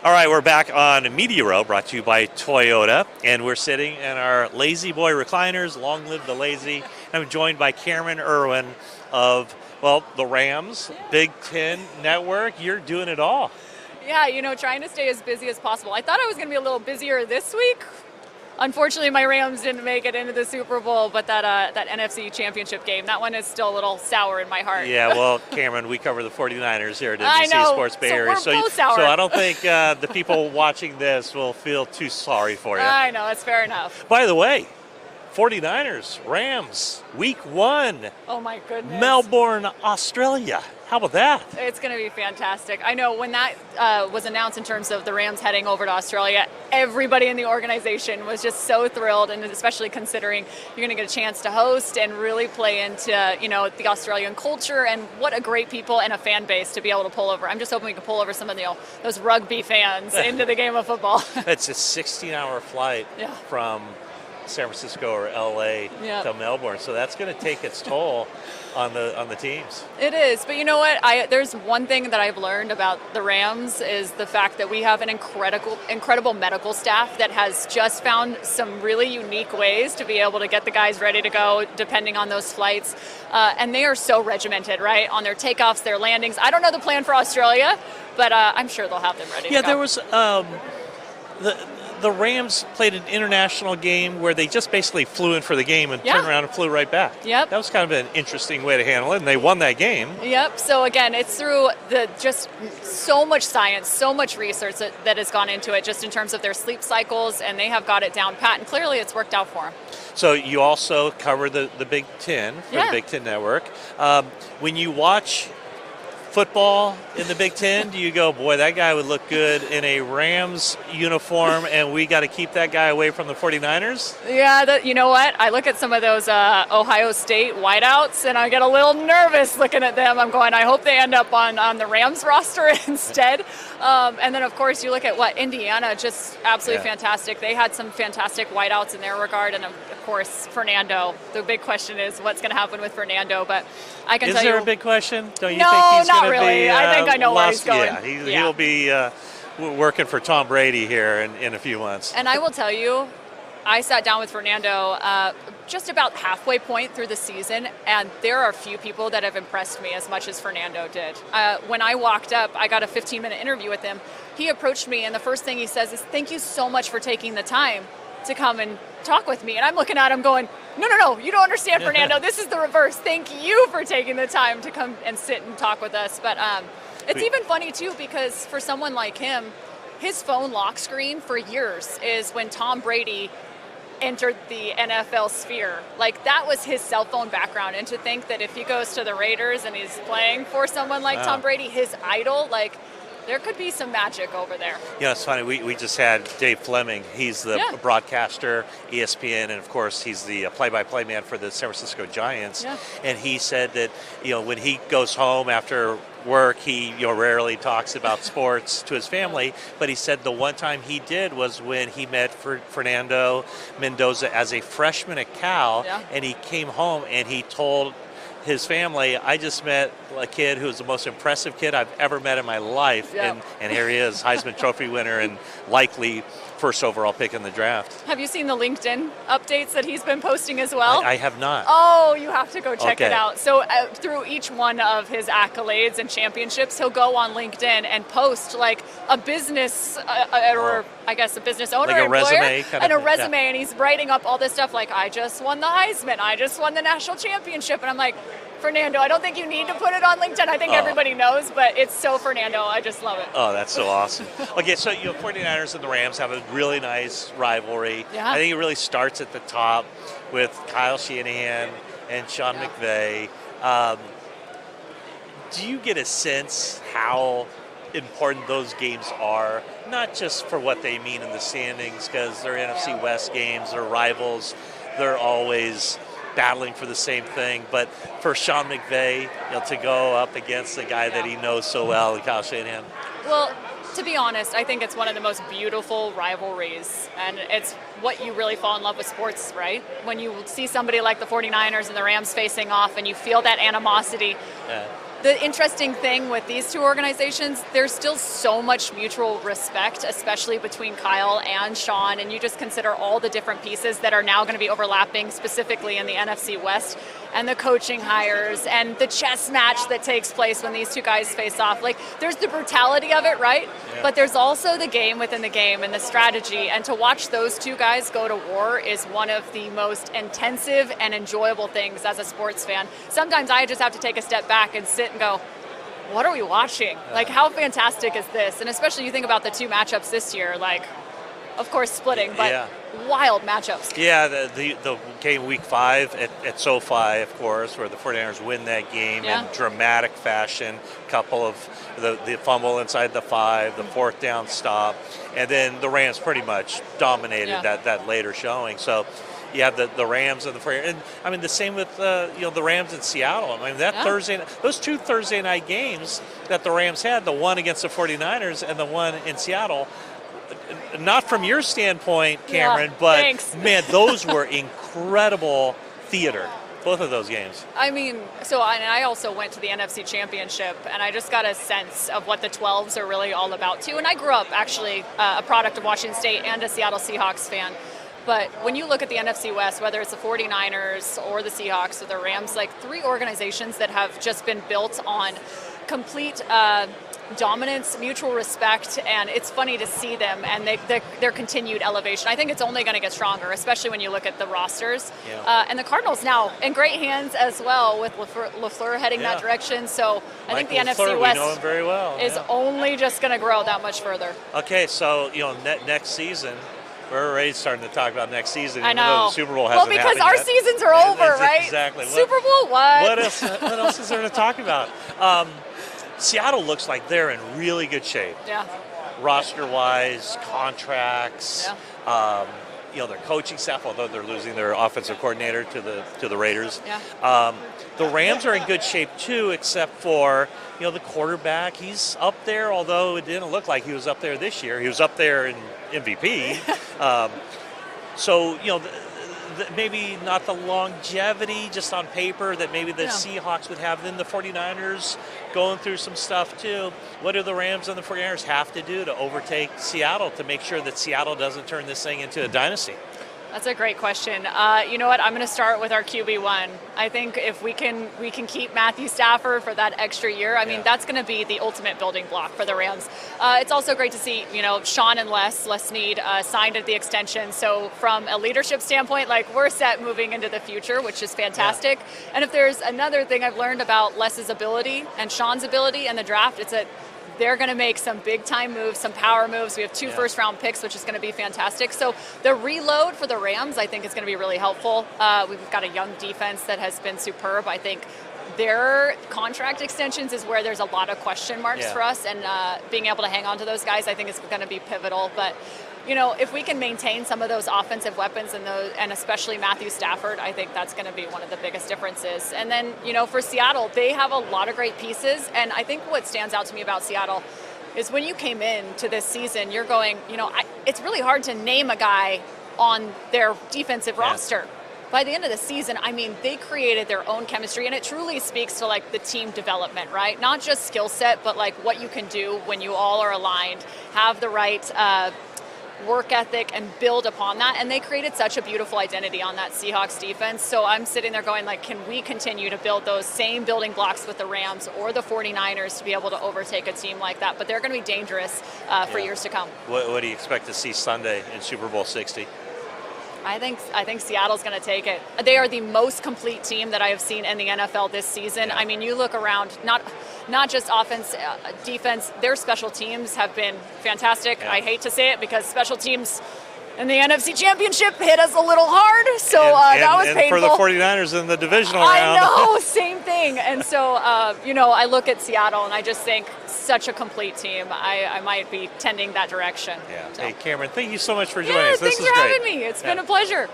All right, we're back on Media Row, brought to you by Toyota, and we're sitting in our Lazy Boy recliners. Long live the lazy. I'm joined by Camryn Irwin of, the Rams, Big Ten Network. You're doing it all. Yeah, trying to stay as busy as possible. I thought I was going to be a little busier this week. Unfortunately, my Rams didn't make it into the Super Bowl, but that NFC Championship game, that one is still a little sour in my heart. Yeah, well, Camryn, we cover the 49ers here at I NBC know. Sports Bay So Area. we're both sour. So I don't think the people watching this will feel too sorry for you. I know, it's fair enough. By the way, 49ers, Rams, week 1. Oh, my goodness. Melbourne, Australia. How about that? It's going to be fantastic. I know when that was announced in terms of the Rams heading over to Australia, everybody in the organization was just so thrilled, and especially considering you're going to get a chance to host and really play into, the Australian culture, and what a great people and a fan base to be able to pull over. I'm just hoping we can pull over some of those rugby fans into the game of football. It's a 16-hour flight from San Francisco or LA to Melbourne, so that's going to take its toll on the teams. It is, but you know what? There's one thing that I've learned about the Rams is the fact that we have an incredible medical staff that has just found some really unique ways to be able to get the guys ready to go depending on those flights, and they are so regimented, right, on their takeoffs, their landings. I don't know the plan for Australia, but I'm sure they'll have them ready to go. Yeah, there was the Rams played an international game where they just basically flew in for the game and turned around and flew right back. Yep. That was kind of an interesting way to handle it, and they won that game. Yep. So again, it's through just so much science, so much research that has gone into it, just in terms of their sleep cycles, and they have got it down pat, and clearly it's worked out for them. So you also cover the Big Ten for the Big Ten Network. When you watch football in the Big Ten, do you go, boy, that guy would look good in a Rams uniform, and we got to keep that guy away from the 49ers? Yeah, you know what? I look at some of those Ohio State wideouts, and I get a little nervous looking at them. I'm going, I hope they end up on the Rams roster instead. And then, of course, you look at Indiana, just absolutely fantastic. They had some fantastic wideouts in their regard, and of course, Fernando. The big question is what's going to happen with Fernando, but I can tell you. Is there a big question? Don't you no, think he's not going to really. be I think I know where he's going. Yeah, he'll be working for Tom Brady here in a few months. And I will tell you, I sat down with Fernando just about halfway point through the season, and there are a few people that have impressed me as much as Fernando did. When I walked up, I got a 15-minute interview with him. He approached me, and the first thing he says is, "Thank you so much for taking the time to come and talk with me." And I'm looking at him going, no, you don't understand, Fernando. This is the reverse. Thank you for taking the time to come and sit and talk with us. But it's even funny, too, because for someone like him, his phone lock screen for years is when Tom Brady entered the NFL sphere. That was his cell phone background. And to think that if he goes to the Raiders and he's playing for someone like Tom Brady, his idol, there could be some magic over there. It's funny. We just had Dave Fleming. He's the broadcaster, ESPN, and of course he's the play-by-play man for the San Francisco Giants. Yeah. And he said that when he goes home after work, he rarely talks about sports to his family. But he said the one time he did was when he met Fernando Mendoza as a freshman at Cal, and he came home and he told his family, I just met a kid who's the most impressive kid I've ever met in my life, and here he is, Heisman Trophy winner and likely first overall pick in the draft. Have you seen the LinkedIn updates that he's been posting as well? I have not. Oh, you have to go check it out. So through each one of his accolades and championships, he'll go on LinkedIn and post a business or I guess a business owner, like a employer, resume and a resume, and he's writing up all this stuff I just won the Heisman, I just won the national championship, and I'm like, Fernando, I don't think you need to put it on LinkedIn. I think everybody knows, but it's so Fernando. I just love it. Oh, that's so awesome. Okay, so 49ers and the Rams have a really nice rivalry. Yeah. I think it really starts at the top with Kyle Shanahan and Sean McVay. Do you get a sense how important those games are, not just for what they mean in the standings, because they're NFC West games, they're rivals, they're always battling for the same thing, but for Sean McVay, to go up against the guy that he knows so well, Kyle Shanahan? Well, to be honest, I think it's one of the most beautiful rivalries, and it's what you really fall in love with sports, right? When you see somebody like the 49ers and the Rams facing off and you feel that animosity. The interesting thing with these two organizations, there's still so much mutual respect, especially between Kyle and Sean, and you just consider all the different pieces that are now going to be overlapping, specifically in the NFC West, and the coaching hires, and the chess match that takes place when these two guys face off. Like, there's the brutality of it, right? Yeah. But there's also the game within the game and the strategy, and to watch those two guys go to war is one of the most intensive and enjoyable things as a sports fan. Sometimes I just have to take a step back and sit and go, what are we watching? Like, how fantastic is this? And especially you think about the two matchups this year, like, of course, splitting, but wild matchups. Yeah, the game week 5 at SoFi, of course, where the 49ers win that game in dramatic fashion. Couple of the fumble inside the 5, the fourth down stop, and then the Rams pretty much dominated that later showing. So you have the Rams and the 49ers. And I mean, the same with the Rams in Seattle. I mean, those two Thursday night games that the Rams had, the one against the 49ers and the one in Seattle, not from your standpoint, Camryn, but thanks. Man, those were incredible theater, both of those games. I mean, I also went to the NFC Championship, and I just got a sense of what the 12s are really all about too. And I grew up actually a product of Washington State and a Seattle Seahawks fan. But when you look at the NFC West, whether it's the 49ers or the Seahawks or the Rams, like 3 organizations that have just been built on complete dominance, mutual respect, and it's funny to see them and their continued elevation. I think it's only going to get stronger, especially when you look at the rosters. Yeah. And the Cardinals now in great hands as well, with LaFleur heading that direction. So I think the NFC West know him very well. is only just going to grow that much further. Okay, so next season, we're already starting to talk about next season. I know. The Super Bowl hasn't because happened our yet. seasons are over, right? Exactly. Super Bowl, what? What else is there to talk about? Seattle looks like they're in really good shape. Yeah. Roster-wise, contracts, their coaching staff, although they're losing their offensive coordinator to the Raiders. Yeah. The Rams are in good shape too, except for the quarterback. He's up there, although it didn't look like he was up there this year. He was up there in MVP. Maybe not the longevity just on paper that maybe the Seahawks would have. Then the 49ers going through some stuff too. What do the Rams and the 49ers have to do to overtake Seattle to make sure that Seattle doesn't turn this thing into a dynasty? That's a great question. You know what? I'm going to start with our QB1. I think if we can keep Matthew Stafford for that extra year, I mean, that's going to be the ultimate building block for the Rams. It's also great to see, Sean and Les Snead signed at the extension. So from a leadership standpoint, like, we're set moving into the future, which is fantastic. Yeah. And if there's another thing I've learned about Les's ability and Sean's ability in the draft, it's that they're going to make some big-time moves, some power moves. We have 2 first-round picks, which is going to be fantastic. So the reload for the Rams, I think, is going to be really helpful. We've got a young defense that has been superb. I think their contract extensions is where there's a lot of question marks for us, and being able to hang on to those guys, I think, is going to be pivotal. But if we can maintain some of those offensive weapons and especially Matthew Stafford, I think that's going to be one of the biggest differences. And then, for Seattle, they have a lot of great pieces. And I think what stands out to me about Seattle is when you came into this season, you're going, it's really hard to name a guy on their defensive roster. By the end of the season, I mean, they created their own chemistry, and it truly speaks to, like, the team development, right? Not just skill set, but, like, what you can do when you all are aligned, have the right work ethic, and build upon that. And they created such a beautiful identity on that Seahawks defense. So I'm sitting there going, like, can we continue to build those same building blocks with the Rams or the 49ers to be able to overtake a team like that? But they're going to be dangerous for years to come. What do you expect to see Sunday in Super Bowl 60? I think Seattle's going to take it. They are the most complete team that I have seen in the NFL this season. Yeah. I mean, you look around, not just offense, defense, their special teams have been fantastic. Yeah. I hate to say it because special teams in the NFC Championship hit us a little hard, so that was painful. And for the 49ers in the divisional round. I know, same thing. And so, I look at Seattle and I just think such a complete team. I might be tending that direction. Yeah. So. Hey, Camryn, thank you so much for joining us. Thanks for having me. It's been a pleasure.